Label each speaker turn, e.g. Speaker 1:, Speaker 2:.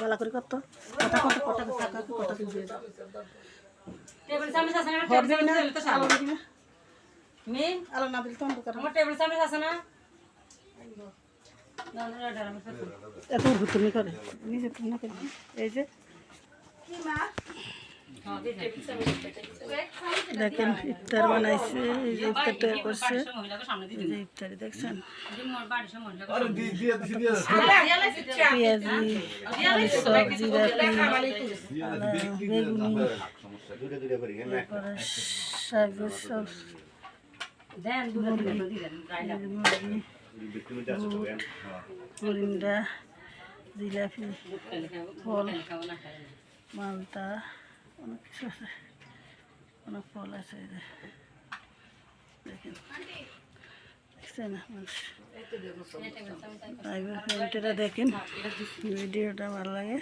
Speaker 1: বালা করে কত কথা কত কত টাকা কত দিয়ে দাও
Speaker 2: টেবিল সামনে আছে না
Speaker 1: হর দিবি না
Speaker 2: টেবিল তো
Speaker 1: আলো
Speaker 2: সামনে
Speaker 1: দিবি না
Speaker 2: মি
Speaker 1: আলো না দিলে তো অন্ধকার
Speaker 2: আমার টেবিল সামনে আছে না না না এটা আমি
Speaker 1: এত ভুতুমি করে নিজে তুমি না করে এই যে দেখেন ইফতার বানাইছে এই যে ইফতার তৈরি করছে এই যে ইফতারি দেখছেন পেঁয়াজি সবজি বেগুনি শাকের সব মরিন্ডা জিলাপি ফল মালটা অনেক কিছু আছে অনেক ফল আছে দেখেন দেখছেন মানুষ দেখেন ভিডিওটা ভালো লাগে